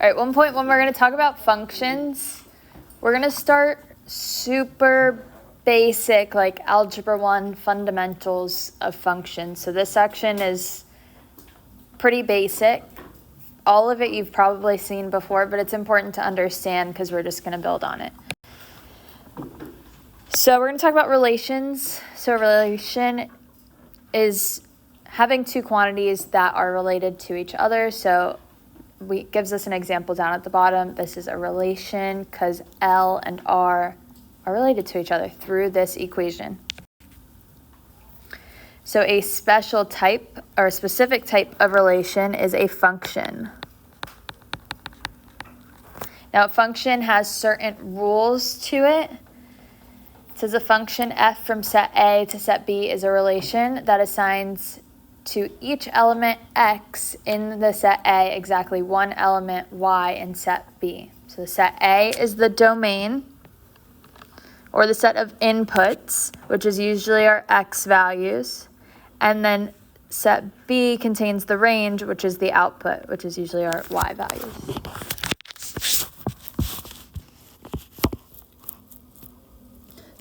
All right, one point when we're going to talk about functions, we're going to start super basic, like Algebra 1 fundamentals of functions. So this section is pretty basic. All of it you've probably seen before, but it's important to understand because we're just going to build on it. So we're going to talk about relations. So a relation is having two quantities that are related to each other. So gives us an example down at the bottom. This is a relation because L and R are related to each other through this equation. So a special type or a specific type of relation is a function. Now a function has certain rules to it. It says a function f from set A to set B is a relation that assigns to each element x in the set A exactly one element y in set B. So the set A is the domain, or the set of inputs, which is usually our x values, and then set B contains the range, which is the output, which is usually our y values.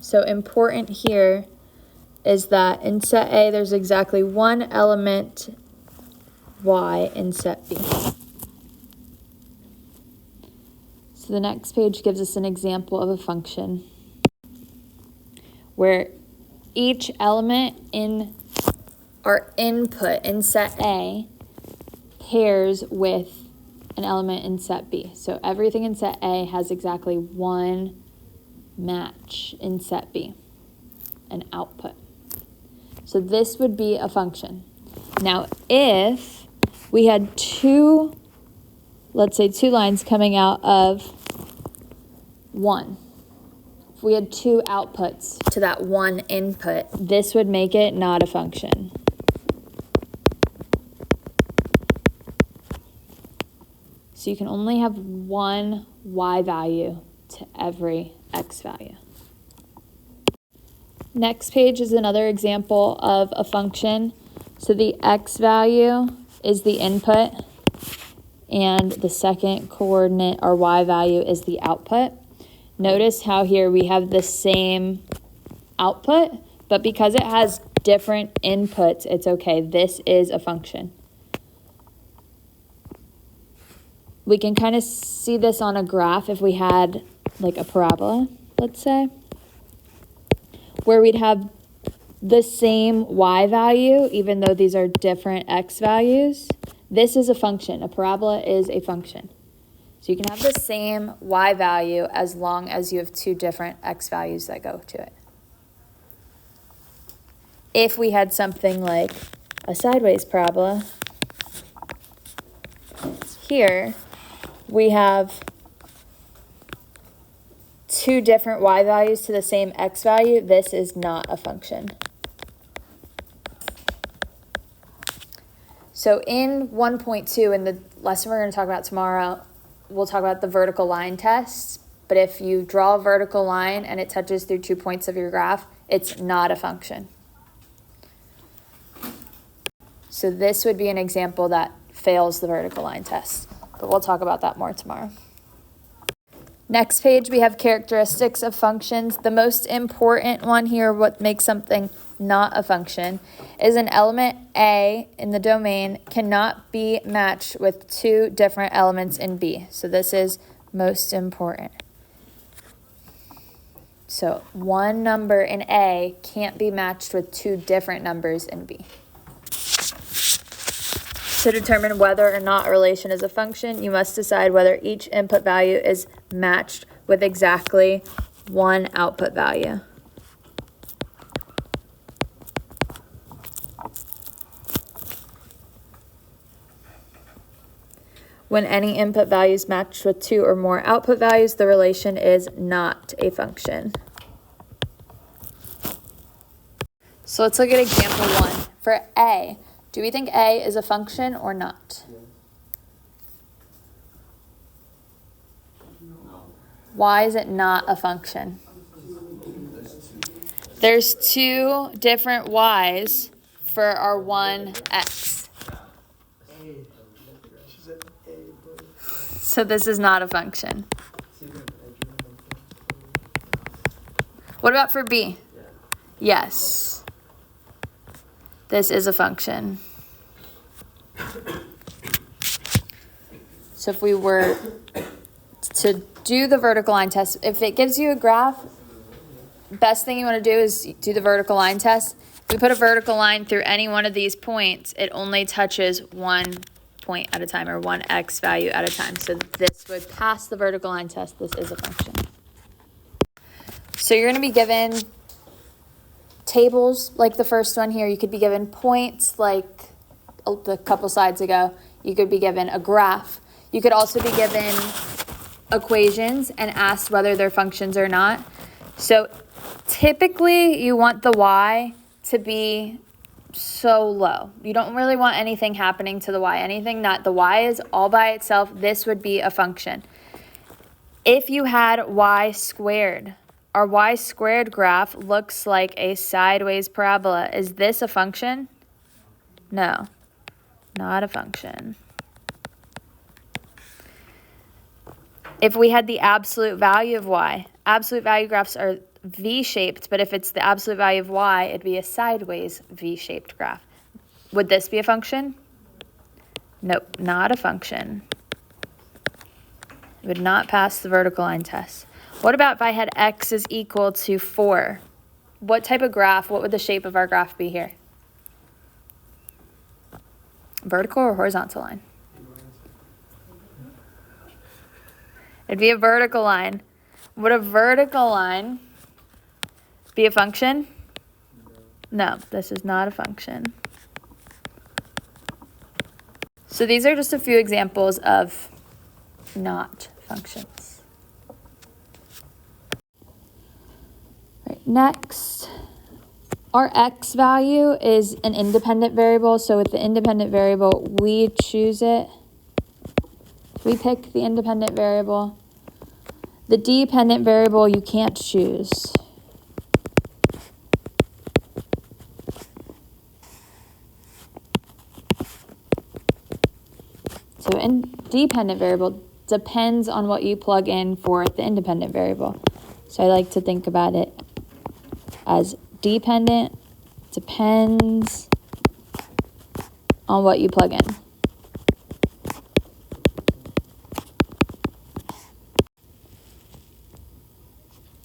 So important here is that in set A, there's exactly one element y in set B. So the next page gives us an example of a function where each element in our input in set A pairs with an element in set B. So everything in set A has exactly one match in set B, an output. So this would be a function. Now, if we had let's say two lines coming out of one, if we had two outputs to that one input, this would make it not a function. So you can only have one y value to every x value. Next page is another example of a function. So the x value is the input, and the second coordinate, or y value, is the output. Notice how here we have the same output, but because it has different inputs, it's okay. This is a function. We can kind of see this on a graph if we had like a parabola, let's say, where we'd have the same y value, even though these are different x values. This is a function. A parabola is a function. So you can have the same y value as long as you have two different x values that go to it. If we had something like a sideways parabola, here we have two different y values to the same x value. This is not a function. So in 1.2, in the lesson we're going to talk about tomorrow, we'll talk about the vertical line test. But if you draw a vertical line and it touches through 2 points of your graph, it's not a function. So this would be an example that fails the vertical line test. But we'll talk about that more tomorrow. Next page, we have characteristics of functions. The most important one here, what makes something not a function, is an element A in the domain cannot be matched with two different elements in B. So this is most important. So one number in A can't be matched with two different numbers in B. To determine whether or not a relation is a function, you must decide whether each input value is matched with exactly one output value. When any input value is matched with two or more output values, the relation is not a function. So let's look at example 1. For A, do we think A is a function or not? No. Why is it not a function? There's two different y's for our one x. So this is not a function. What about for B? Yes. This is a function. So if we were to do the vertical line test, if it gives you a graph, best thing you want to do is do the vertical line test. If we put a vertical line through any one of these points, it only touches one point at a time, or one x value at a time. So this would pass the vertical line test. This is a function. So you're going to be given tables like the first one here. You could be given points like the couple slides ago. You could be given a graph. You could also be given equations and asked whether they're functions or not. So typically you want the y to be so low. You don't really want anything happening to the y. Anything that the y is all by itself, this would be a function. If you had y squared, our y squared graph looks like a sideways parabola. Is this a function? No, not a function. If we had the absolute value of y, absolute value graphs are V-shaped, but if it's the absolute value of y, it'd be a sideways V-shaped graph. Would this be a function? Nope, not a function. It would not pass the vertical line test. What about if I had x is equal to 4? What type of graph, what would the shape of our graph be here? Vertical or horizontal line? It'd be a vertical line. Would a vertical line be a function? No, this is not a function. So these are just a few examples of not functions. Right, next, our x value is an independent variable. So with the independent variable, we choose it. We pick the independent variable. The dependent variable you can't choose. So dependent variable depends on what you plug in for the independent variable. So I like to think about it as dependent depends on what you plug in.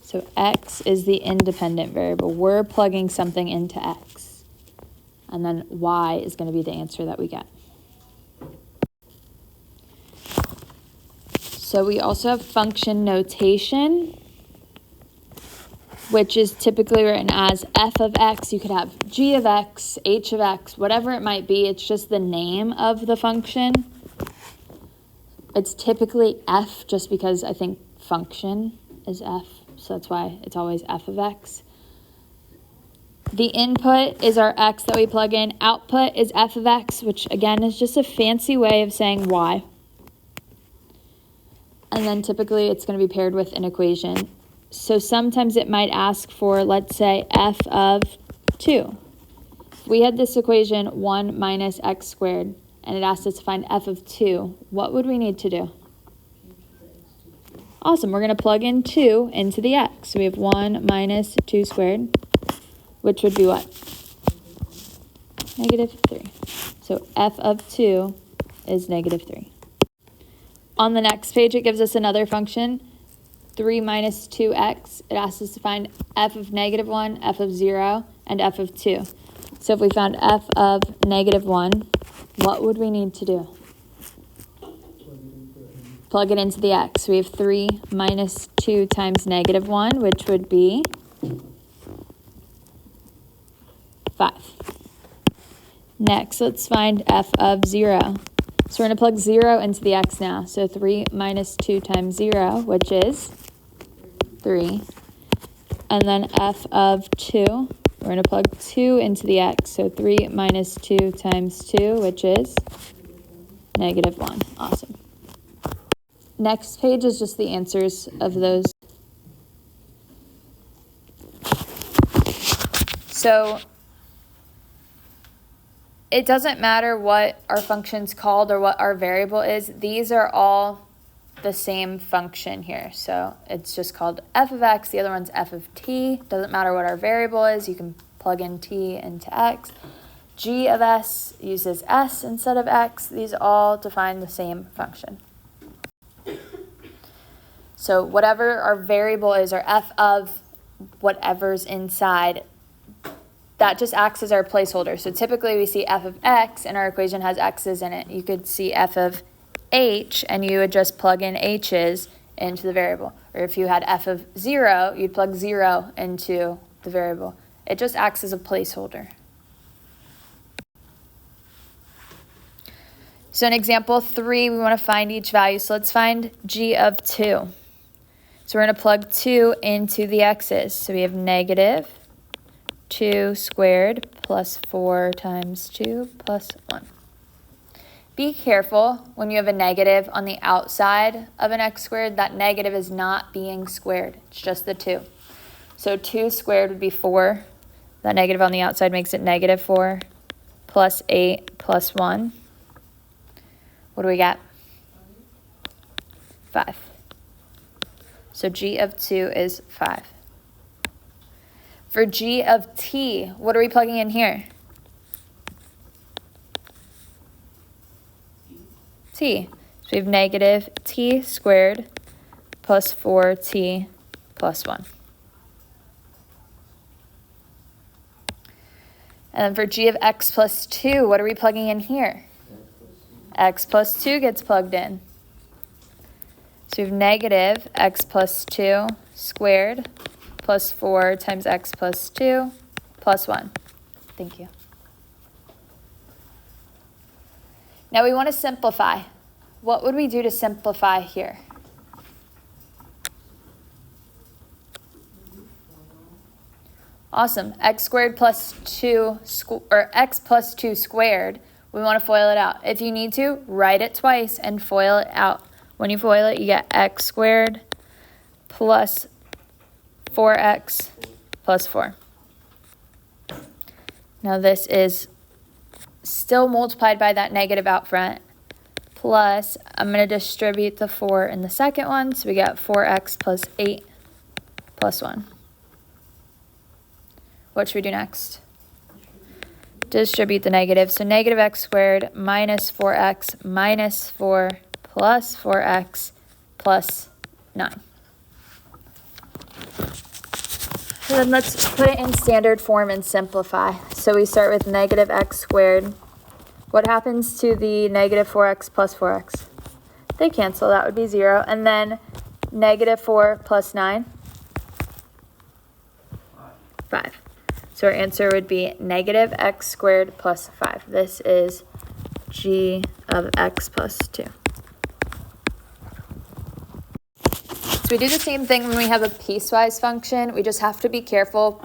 So x is the independent variable. We're plugging something into x. And then y is going to be the answer that we get. So we also have function notation, which is typically written as f of x. You could have g of x, h of x, whatever it might be. It's just the name of the function. It's typically f just because I think function is f. So that's why it's always f of x. The input is our x that we plug in. Output is f of x, which again is just a fancy way of saying y. And then typically it's going to be paired with an equation. So sometimes it might ask for, let's say, f of 2. If we had this equation 1 minus x squared, and it asked us to find f of 2, what would we need to do? Awesome, we're going to plug in 2 into the x. So we have 1 minus 2 squared, which would be what? Negative 3. So f of 2 is negative 3. On the next page, it gives us another function, 3 minus 2x. It asks us to find f of negative 1, f of 0, and f of 2. So if we found f of negative 1, what would we need to do? Plug it into the x. We have 3 minus 2 times negative 1, which would be 5. Next, let's find f of 0. So we're going to plug 0 into the x now. So 3 minus 2 times 0, which is 3. And then f of 2, we're going to plug 2 into the x. So 3 minus 2 times 2, which is negative 1. Awesome. Next page is just the answers of those. So it doesn't matter what our function's called or what our variable is. These are all the same function here. So it's just called f of x. The other one's f of t. Doesn't matter what our variable is. You can plug in t into x. G of s uses s instead of x. These all define the same function. So whatever our variable is, or f of whatever's inside, that just acts as our placeholder. So typically we see f of x and our equation has x's in it. You could see f of h and you would just plug in h's into the variable. Or if you had f of 0, you'd plug 0 into the variable. It just acts as a placeholder. So in example 3, we want to find each value. So let's find g of 2. So we're going to plug 2 into the x's. So we have negative 2 squared plus 4 times 2 plus 1. Be careful when you have a negative on the outside of an x squared. That negative is not being squared. It's just the 2. So 2 squared would be 4. That negative on the outside makes it negative 4 plus 8 plus 1. What do we get? 5. So g of 2 is 5. For g of t, what are we plugging in here? T. So we have negative t squared plus 4t plus 1. And then for g of x plus 2, what are we plugging in here? X plus 2 gets plugged in. So we have negative x plus 2 squared plus 4 times x plus 2 plus 1. Thank you. Now we want to simplify. What would we do to simplify here? Awesome. X squared plus 2, or x plus 2 squared. We want to FOIL it out. If you need to, write it twice and FOIL it out. When you FOIL it, you get x squared plus 4x plus 4. Now this is still multiplied by that negative out front. Plus, I'm going to distribute the 4 in the second one. So we get 4x plus 8 plus 1. What should we do next? Distribute the negative. So negative x squared minus 4x minus 4 plus 4x plus 9. So then let's put it in standard form and simplify. So we start with negative x squared. What happens to the negative 4x plus 4x? They cancel. That would be 0. And then negative 4 plus 9? 5. So our answer would be negative x squared plus 5. This is g of x plus 2. So we do the same thing when we have a piecewise function. We just have to be careful.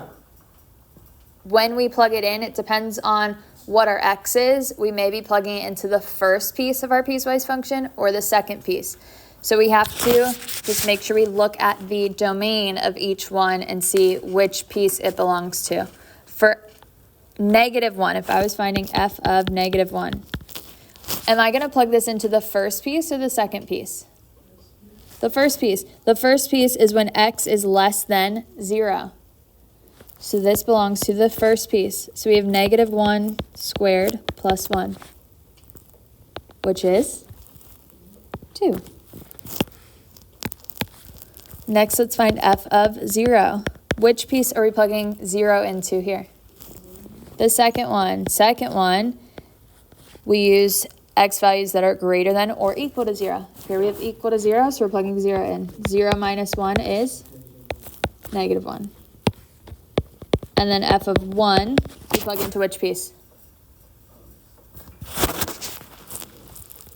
When we plug it in, it depends on what our x is. We may be plugging it into the first piece of our piecewise function or the second piece. So we have to just make sure we look at the domain of each one and see which piece it belongs to. For negative 1, if I was finding f of negative 1, am I going to plug this into the first piece or the second piece? The first piece. The first piece is when x is less than 0. So this belongs to the first piece. So we have negative 1 squared plus 1, which is 2. Next, let's find f of 0. Which piece are we plugging 0 into here? The second one. Second one, we use x values that are greater than or equal to 0. Here we have equal to 0, so we're plugging 0 in. 0 minus 1 is negative 1. And then f of 1, we plug into which piece?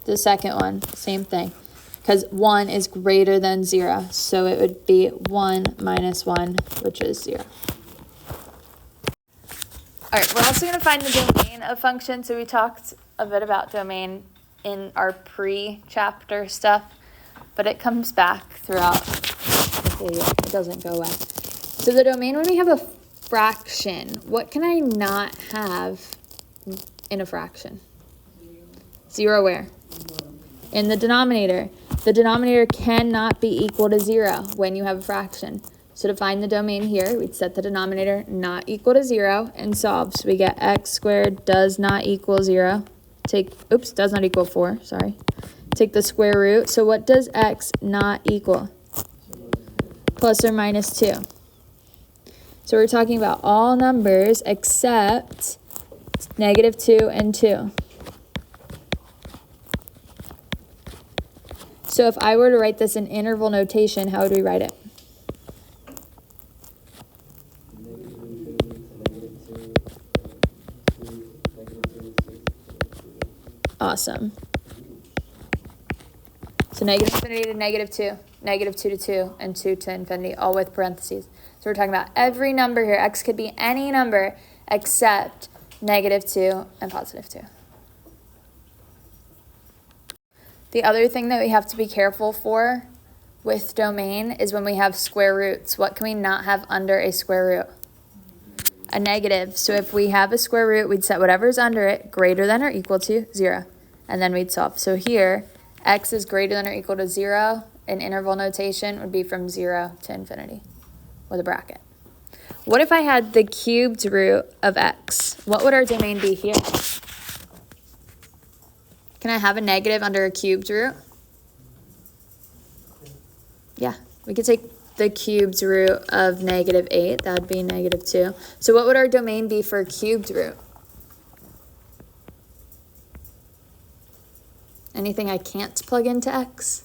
The second one, same thing. Because 1 is greater than 0, so it would be 1 minus 1, which is 0. All right, we're also going to find the domain of functions. So we talked a bit about domain in our pre-chapter stuff, but it comes back throughout the video. It doesn't go away. So the domain, when we have a fraction, what can I not have in a fraction? 0 where? In the denominator. The denominator cannot be equal to 0 when you have a fraction. So to find the domain here, we'd set the denominator not equal to 0 and solve. So we get x squared does not equal 0. Does not equal 4, sorry. Take the square root. So what does x not equal? Plus or minus 2. So we're talking about all numbers except -2 and 2. So if I were to write this in interval notation, how would we write it? Awesome. So -infinity to -2, -2 to 2, and 2 to infinity, all with parentheses. So we're talking about every number here. X could be any number except -2 and +2. The other thing that we have to be careful for with domain is when we have square roots. What can we not have under a square root? A negative. So if we have a square root, we'd set whatever's under it greater than or equal to 0, and then we'd solve. So here, x is greater than or equal to 0. In interval notation would be from 0 to infinity with a bracket. What if I had the cubed root of x? What would our domain be here? Can I have a negative under a cubed root? Yeah, we could take the cubed root of -8. That would be -2. So what would our domain be for a cubed root? Anything I can't plug into x?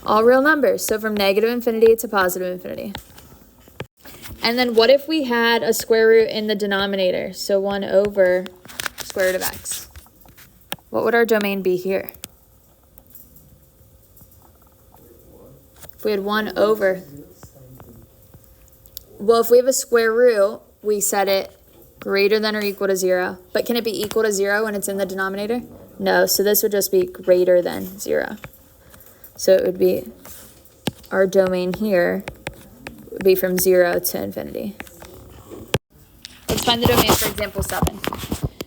All real numbers. So from -infinity to +infinity. And then what if we had a square root in the denominator? So 1 over square root of x. What would our domain be here? If we had 1 over. Well, if we have a square root, we set it greater than or equal to 0. But can it be equal to 0 when it's in the denominator? No, so this would just be greater than 0. So it would be, our domain here would be from 0 to infinity. Let's find the domain for example 7.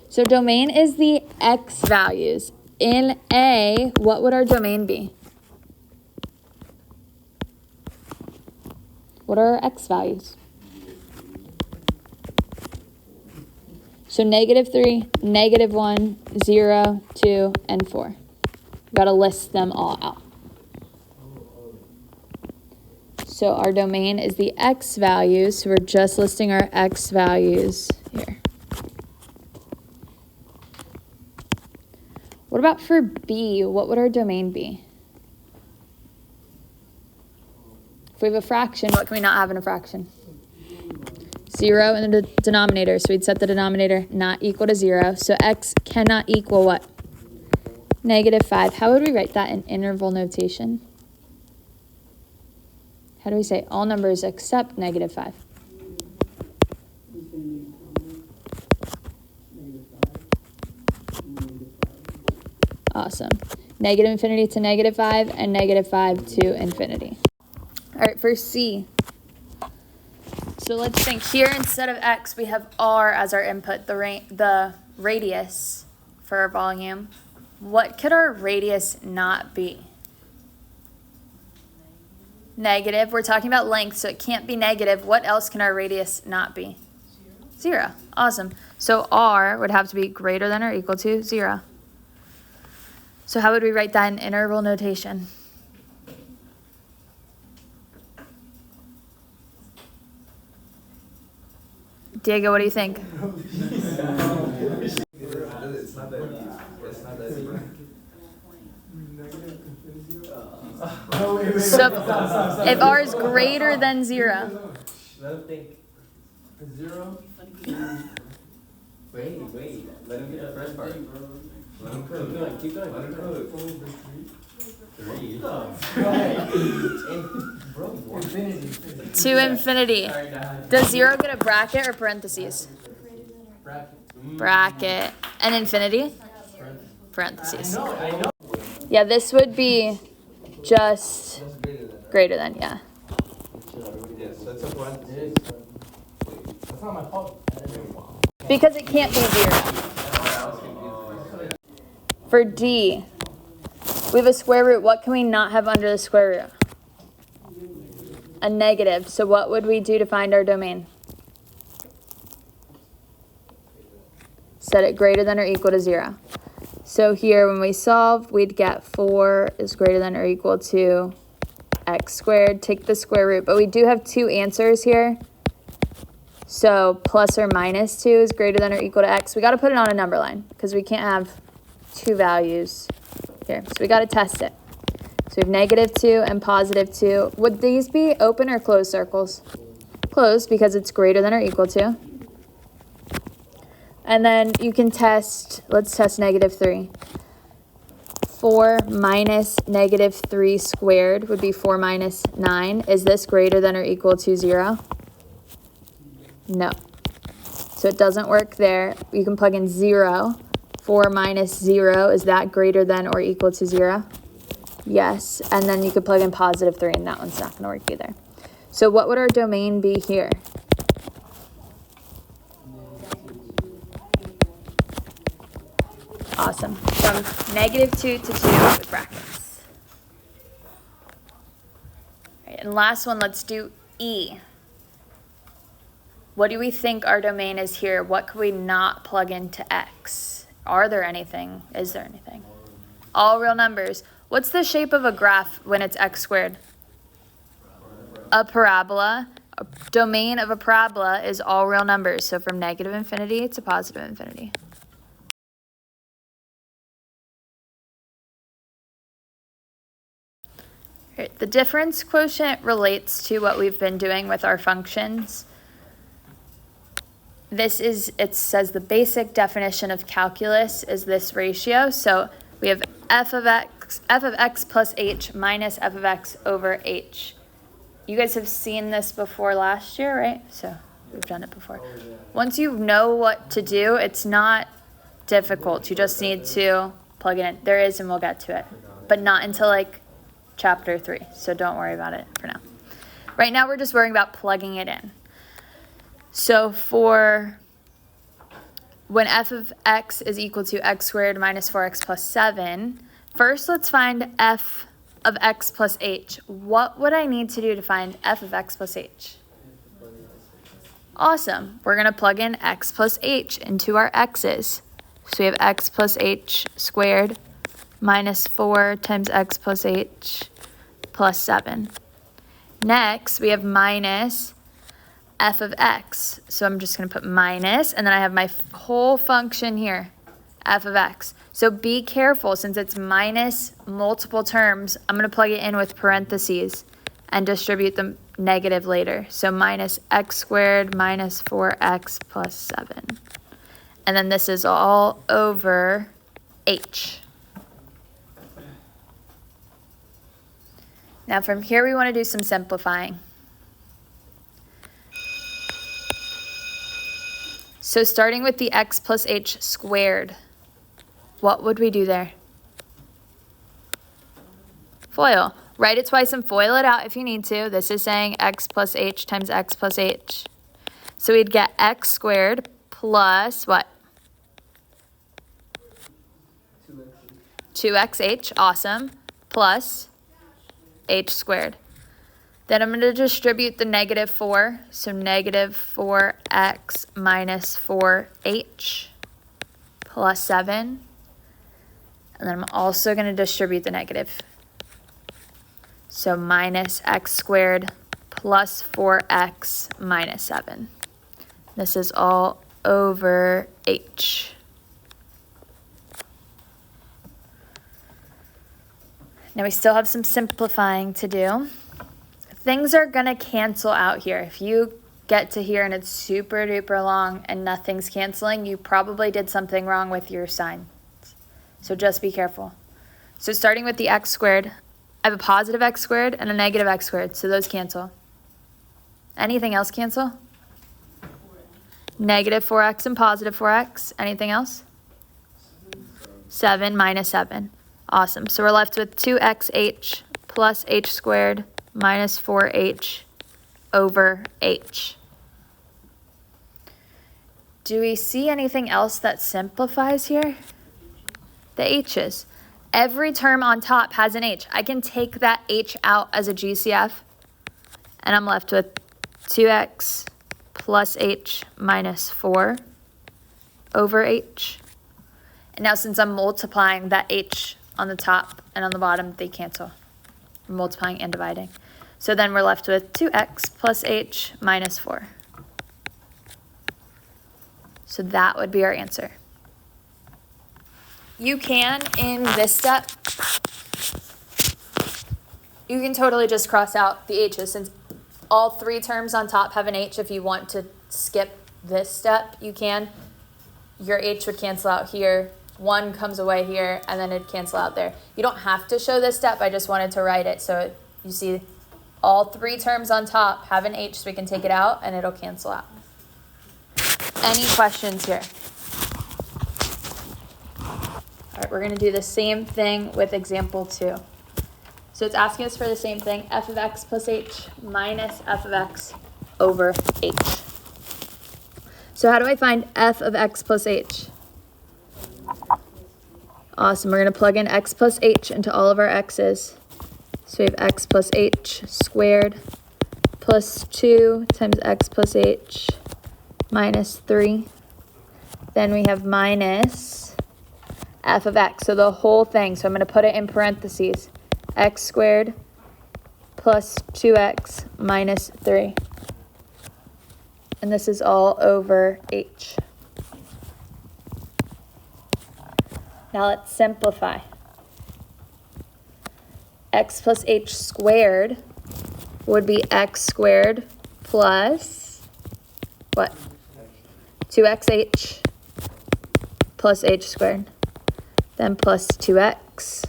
So domain is the x values. In A, what would our domain be? What are our x values? So -3, -1, 0, 2, and 4. We've got to list them all out. So our domain is the x values. So we're just listing our x values here. What about for B? What would our domain be? If we have a fraction, what can we not have in a fraction? 0 in the denominator. So we'd set the denominator not equal to 0. So x cannot equal what? -5. How would we write that in interval notation? How do we say all numbers except -5? Awesome. -infinity to -5 and -5 to infinity. All right, for C. So let's think here instead of x, we have r as our input, the radius for our volume. What could our radius not be? Negative. We're talking about length, so it can't be negative. What else can our radius not be? 0. Awesome. So r would have to be greater than or equal to 0. So how would we write that in interval notation? Diego, what do you think? So if r is greater than 0. Let him think. 0. Wait. Let him get the first part. Let him cook. Keep going. Let him cook. 3. To infinity. Does 0 get a bracket or parentheses? Bracket. And infinity? Parentheses. Yeah, this would be just greater than, yeah. Yes, that's a parenthesis. not my fault. Because it can't be 0. For D, we have a square root. What can we not have under the square root? A negative. So what would we do to find our domain? Set it greater than or equal to 0. So here when we solve, we'd get 4 is greater than or equal to x squared. Take the square root. But we do have 2 answers here. So plus or minus 2 is greater than or equal to x. We got to put it on a number line because we can't have 2 values here. So we got to test it. So we have negative 2 and positive 2. Would these be open or closed circles? Closed because it's greater than or equal to. And then you can test, let's test negative 3. 4 minus negative 3 squared would be 4 minus 9. Is this greater than or equal to 0? No. So it doesn't work there. You can plug in 0. 4 minus 0, is that greater than or equal to 0? Yes. And then you could plug in positive 3, and that one's not going to work either. So what would our domain be here? Awesome. From negative 2 to 2 with brackets. All right, and last one, let's do E. What do we think our domain is here? What could we not plug into X? Are there anything? Is there anything? All real numbers. What's the shape of a graph when it's x squared? A parabola. A domain of a parabola is all real numbers. So from negative infinity to positive infinity. Right, the difference quotient relates to what we've been doing with our functions. This is, it says the basic definition of calculus is this ratio. So we have f of x plus h minus f of x over h. You guys have seen this before last year, right? So we've done it before. Once you know what to do, it's not difficult. You just need to plug it in. There is, and we'll get to it. But not until like chapter 3. So don't worry about it for now. Right now we're just worrying about plugging it in. So for when f of x is equal to x squared minus 4x plus 7, first let's find f of x plus h. What would I need to do to find f of x plus h? Awesome. We're going to plug in x plus h into our x's. So we have x plus h squared minus 4 times x plus h plus 7. Next, we have minus f of x. So I'm just going to put minus, and then I have my whole function here, f of x. So be careful, since it's minus multiple terms, I'm going to plug it in with parentheses and distribute them negative later. So minus x squared minus 4x plus 7. And then this is all over h. Now from here we want to do some simplifying. So starting with the x plus h squared, what would we do there? FOIL. Write it twice and FOIL it out if you need to. This is saying x plus h times x plus h. So we'd get x squared plus what? 2xh, awesome, plus h squared. Then I'm going to distribute the negative 4, so negative 4x minus 4h plus 7. And then I'm also going to distribute the negative. So minus x squared plus 4x minus 7. This is all over h. Now we still have some simplifying to do. Things are going to cancel out here. If you get to here and it's super duper long and nothing's canceling, you probably did something wrong with your sign. So just be careful. So starting with the x squared, I have a positive x squared and a negative x squared, so those cancel. Anything else cancel? Negative 4x and positive 4x. Anything else? 7 minus 7. Awesome. So we're left with 2xh plus h squared minus 4h over h. Do we see anything else that simplifies here? The h's. Every term on top has an h. I can take that h out as a GCF, and I'm left with 2x plus h minus 4 over h. And now since I'm multiplying, that h on the top and on the bottom, they cancel. I'm multiplying and dividing. So then we're left with 2x plus h minus 4. So that would be our answer. You can, in this step, you can totally just cross out the h's. Since all three terms on top have an h, if you want to skip this step, you can. Your h would cancel out here, 1 comes away here, and then it'd cancel out there. You don't have to show this step, I just wanted to write it so you see all three terms on top have an h, so we can take it out and it'll cancel out. Any questions here? All right, we're going to do the same thing with example 2. So it's asking us for the same thing, f of x plus h minus f of x over h. So how do I find f of x plus h? Awesome, we're going to plug in x plus h into all of our x's. So we have x plus h squared plus 2 times x plus h minus 3. Then we have minus f of x, so the whole thing. So I'm going to put it in parentheses. X squared plus 2x minus 3. And this is all over h. Now let's simplify. X plus h squared would be x squared plus what? 2xh plus h squared. Then plus 2x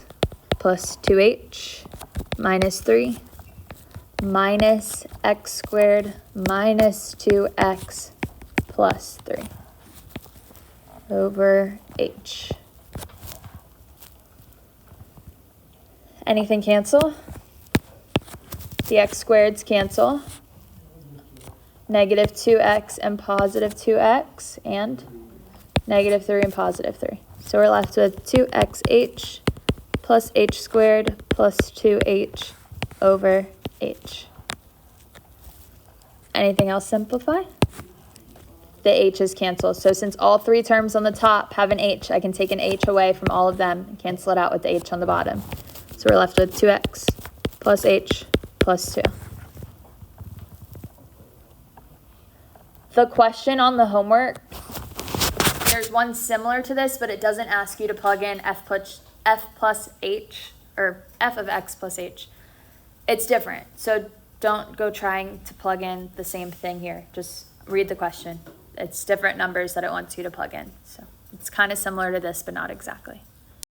plus 2h minus 3 minus x squared minus 2x plus 3 over h. Anything cancel? The x squareds cancel. Negative 2x and positive 2x and negative 3 and positive 3. So we're left with 2xh plus h squared plus 2h over h. Anything else simplify? The h's cancel. So since all three terms on the top have an h, I can take an h away from all of them and cancel it out with the h on the bottom. So we're left with 2x plus h plus 2. The question on the homework, there's one similar to this, but it doesn't ask you to plug in f plus h, or f of x plus h. It's different, so don't go trying to plug in the same thing here. Just read the question. It's different numbers that it wants you to plug in. So it's kind of similar to this, but not exactly.